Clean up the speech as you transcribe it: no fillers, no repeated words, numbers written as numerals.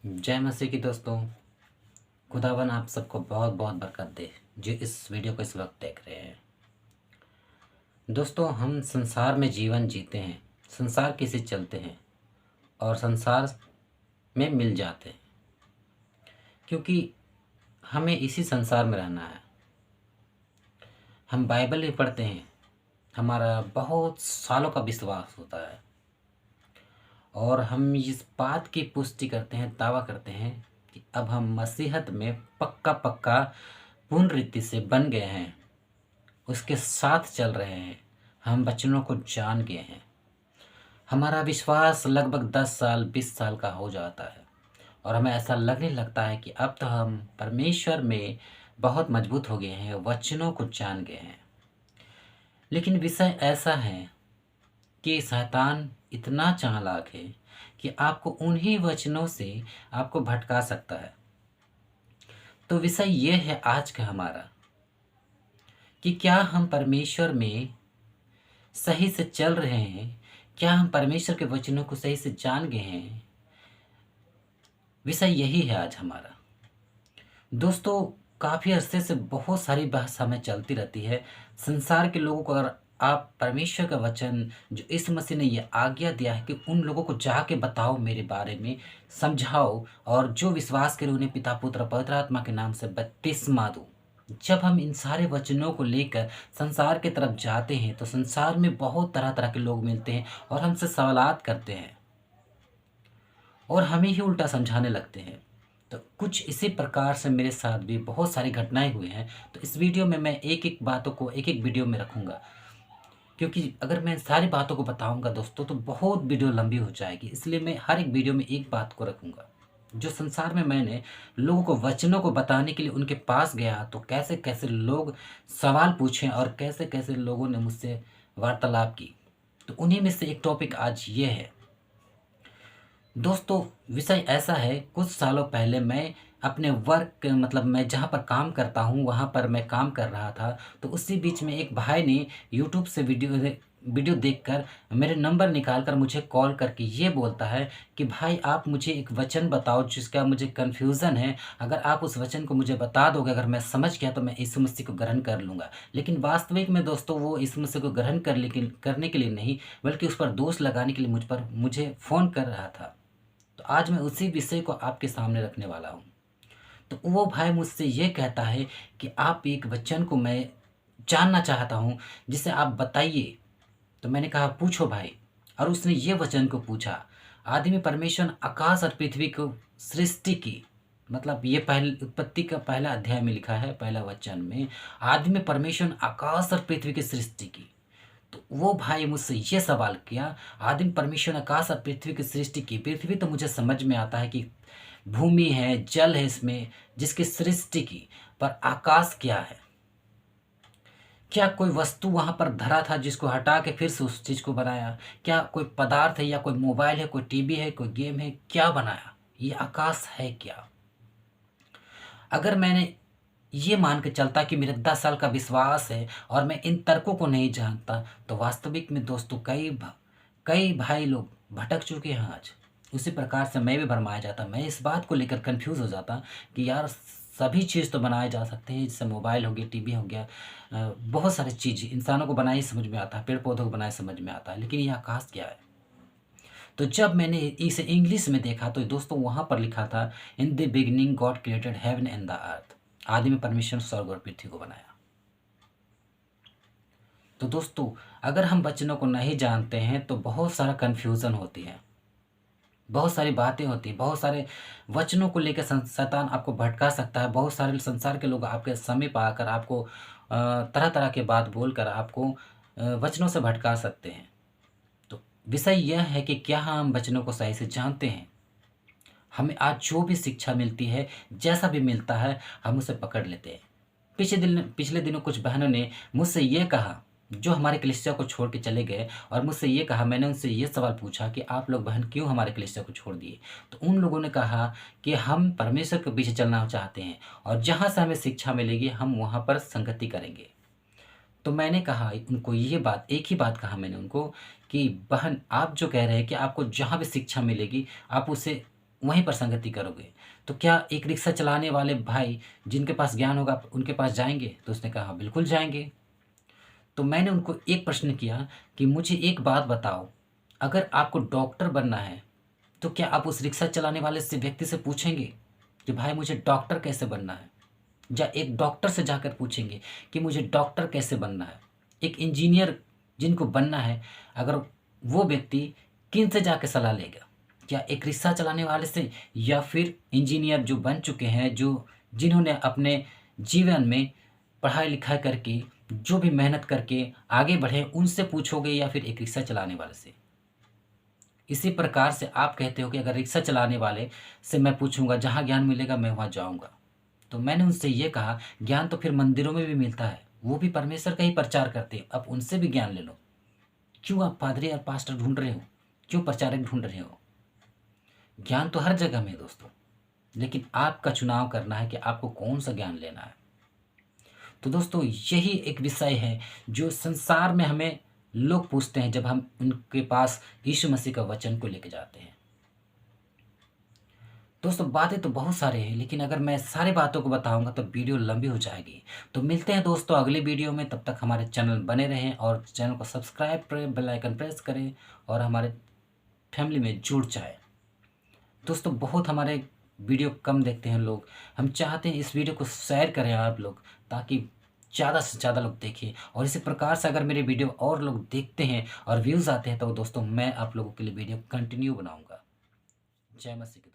जय मसीह की दोस्तों। खुदावन आप सबको बहुत बहुत बरकत दे जो इस वीडियो को इस वक्त देख रहे हैं। दोस्तों, हम संसार में जीवन जीते हैं, संसार के से चलते हैं और संसार में मिल जाते हैं, क्योंकि हमें इसी संसार में रहना है। हम बाइबल भी पढ़ते हैं, हमारा बहुत सालों का विश्वास होता है और हम इस बात की पुष्टि करते हैं, दावा करते हैं कि अब हम मसीहत में पक्का पक्का पूर्ण रीति से बन गए हैं, उसके साथ चल रहे हैं, हम वचनों को जान गए हैं। हमारा विश्वास लगभग 10 साल 20 साल का हो जाता है और हमें ऐसा लगने लगता है कि अब तो हम परमेश्वर में बहुत मजबूत हो गए हैं, वचनों को जान गए हैं। लेकिन विषय ऐसा है कि शैतान इतना चालाक है कि आपको उन्हीं वचनों से आपको भटका सकता है। तो विषय ये है आज का हमारा कि क्या हम परमेश्वर में सही से चल रहे हैं, क्या हम परमेश्वर के वचनों को सही से जान गए हैं। विषय यही है आज हमारा। दोस्तों, काफ़ी अरसे से बहुत सारी बहस हमें चलती रहती है संसार के लोगों को। अगर आप परमेश्वर का वचन जो इस मसीह ने ये आज्ञा दिया है कि उन लोगों को जाके बताओ, मेरे बारे में समझाओ और जो विश्वास करे उन्हें पिता पुत्र पवित्र आत्मा के नाम से बपतिस्मा दो। जब हम इन सारे वचनों को लेकर संसार की तरफ जाते हैं तो संसार में बहुत तरह तरह के लोग मिलते हैं और हमसे सवालात करते हैं और हमें ही उल्टा समझाने लगते हैं। तो कुछ इसी प्रकार से मेरे साथ भी बहुत सारी घटनाएं हुई हैं। तो इस वीडियो में मैं एक एक बातों को एक एक वीडियो में रखूँगा, क्योंकि अगर मैं सारी बातों को बताऊंगा दोस्तों तो बहुत वीडियो लंबी हो जाएगी। इसलिए मैं हर एक वीडियो में एक बात को रखूँगा। जो संसार में मैंने लोगों को वचनों को बताने के लिए उनके पास गया तो कैसे कैसे लोग सवाल पूछे और कैसे कैसे लोगों ने मुझसे वार्तालाप की, तो उन्हीं में से एक टॉपिक आज ये है। दोस्तों, विषय ऐसा है, कुछ सालों पहले मैं अपने वर्क मतलब मैं जहाँ पर काम करता हूँ वहाँ पर मैं काम कर रहा था। तो उसी बीच में एक भाई ने यूट्यूब से वीडियो देखकर मेरे नंबर निकाल कर मुझे कॉल करके ये बोलता है कि भाई आप मुझे एक वचन बताओ जिसका मुझे कन्फ्यूज़न है। अगर आप उस वचन को मुझे बता दोगे, अगर मैं समझ गया तो मैं यीशु मसीह को ग्रहण कर लूँगा। लेकिन वास्तविक में दोस्तों वो यीशु मसीह को ग्रहण करने के लिए नहीं, बल्कि उस पर दोष लगाने के लिए मुझे फ़ोन कर रहा था। तो आज मैं उसी विषय को आपके सामने रखने वाला हूँ। तो वो भाई मुझसे ये कहता है कि आप एक वचन को मैं जानना चाहता हूँ, जिसे आप बताइए। तो मैंने कहा पूछो भाई। और उसने ये वचन को पूछा, आदि परमेश्वर आकाश और पृथ्वी को सृष्टि की, मतलब ये पहले उत्पत्ति का पहला अध्याय में लिखा है, पहला वचन में आदि में परमेश्वर आकाश और पृथ्वी की सृष्टि की। तो वो भाई मुझसे ये सवाल किया, आदिम परमेश्वर ने आकाश और पृथ्वी की सृष्टि की। पृथ्वी तो मुझे समझ में आता है कि भूमि है, जल है इसमें जिसकी सृष्टि की, पर आकाश क्या है? क्या कोई वस्तु वहाँ पर धरा था जिसको हटा के फिर से उस चीज़ को बनाया? क्या कोई पदार्थ है या कोई मोबाइल है, कोई टीवी है, कोई गेम है? क्या बनाया? ये आकाश है क्या? अगर मैंने ये मान के चलता कि मेरे 10 साल का विश्वास है और मैं इन तर्कों को नहीं जानता, तो वास्तविक में दोस्तों कई भाई लोग भटक चुके हैं आज। उसी प्रकार से मैं भी भरमाया जाता, मैं इस बात को लेकर कन्फ्यूज़ हो जाता कि यार सभी चीज़ तो बनाए जा सकते हैं, जैसे मोबाइल हो गया, टीवी हो गया, बहुत सारी चीज़ इंसानों को बनाई समझ में आता है, पेड़ पौधों को बनाए समझ में आता है, लेकिन ये आकाश क्या है? तो जब मैंने इसे इंग्लिश में देखा तो दोस्तों वहाँ पर लिखा था, in the beginning God created heaven and the earth. आदि में परमेश्वर स्वर्ग और पृथ्वी को बनाया। तो दोस्तों, अगर हम वचनों को नहीं जानते हैं तो बहुत सारा कन्फ्यूज़न होती है, बहुत सारी बातें होती हैं, बहुत सारे वचनों को लेकर शैतान आपको भटका सकता है। बहुत सारे संसार के लोग आपके समीप आकर आपको तरह तरह के बात बोलकर आपको वचनों से भटका सकते हैं। तो विषय यह है कि क्या हम वचनों को सही से जानते हैं? हमें आज जो भी शिक्षा मिलती है, जैसा भी मिलता है, हम उसे पकड़ लेते हैं। पिछले दिनों कुछ बहनों ने मुझसे ये कहा, जो हमारे कलीसिया को छोड़ के चले गए, और मुझसे ये कहा, मैंने उनसे ये सवाल पूछा कि आप लोग बहन क्यों हमारे कलीसिया को छोड़ दिए? तो उन लोगों ने कहा कि हम परमेश्वर के पीछे चलना चाहते हैं और जहाँ से हमें शिक्षा मिलेगी हम वहाँ पर संगति करेंगे। तो मैंने कहा उनको ये बात, एक ही बात कहा मैंने उनको कि बहन आप जो कह रहे हैं कि आपको जहाँ भी शिक्षा मिलेगी आप उसे वहीं पर संगति करोगे। तो क्या एक रिक्शा चलाने वाले भाई जिनके पास ज्ञान होगा उनके पास जाएँगे? तो उसने कहा, हाँ, बिल्कुल जाएँगे। तो मैंने उनको एक प्रश्न किया कि मुझे एक बात बताओ, अगर आपको डॉक्टर बनना है, तो क्या आप उस रिक्शा चलाने वाले से व्यक्ति से पूछेंगे कि भाई मुझे डॉक्टर कैसे बनना है? या एक डॉक्टर से जाकर पूछेंगे कि मुझे डॉक्टर कैसे बनना है? एक इंजीनियर जिनको बनना है, अगर वो व्यक्ति किन से जाके सलाह लेगा? क्या एक रिक्शा चलाने वाले से, या फिर इंजीनियर जो बन चुके हैं, जो जिन्होंने अपने जीवन में पढ़ाई-लिखाई करके, जो भी मेहनत करके आगे बढ़े, उनसे पूछोगे, या फिर एक रिक्शा चलाने वाले से? इसी प्रकार से आप कहते हो कि अगर रिक्शा चलाने वाले से मैं पूछूँगा, जहाँ ज्ञान मिलेगा मैं वहाँ जाऊँगा। तो मैंने उनसे ये कहा, ज्ञान तो फिर मंदिरों में भी मिलता है, वो भी परमेश्वर का ही प्रचार करते हैं, आप उनसे भी ज्ञान ले लो। क्यों आप पादरी और पास्टर ढूँढ रहे हो? क्यों प्रचारक ढूँढ रहे हो? ज्ञान तो हर जगह में है दोस्तों, लेकिन आपका चुनाव करना है कि आपको कौन-सा ज्ञान लेना है। तो दोस्तों यही एक विषय है जो संसार में हमें लोग पूछते हैं जब हम उनके पास यीशु मसीह का वचन को लेके जाते हैं। दोस्तों बातें तो बहुत सारे हैं, लेकिन अगर मैं सारी बातों को बताऊंगा तो वीडियो लंबी हो जाएगी। तो मिलते हैं दोस्तों अगली वीडियो में, तब तक हमारे चैनल बने रहें और चैनल को सब्सक्राइब करें, बेल आइकन प्रेस करें और हमारे फैमिली में जुड़ जाए। दोस्तों बहुत हमारे वीडियो कम देखते हैं लोग, हम चाहते हैं इस वीडियो को शेयर करें आप लोग, ताकि ज़्यादा से ज़्यादा लोग देखें। और इसी प्रकार से अगर मेरे वीडियो और लोग देखते हैं और व्यूज़ आते हैं तो दोस्तों मैं आप लोगों के लिए वीडियो कंटिन्यू बनाऊँगा। जय मसीह की।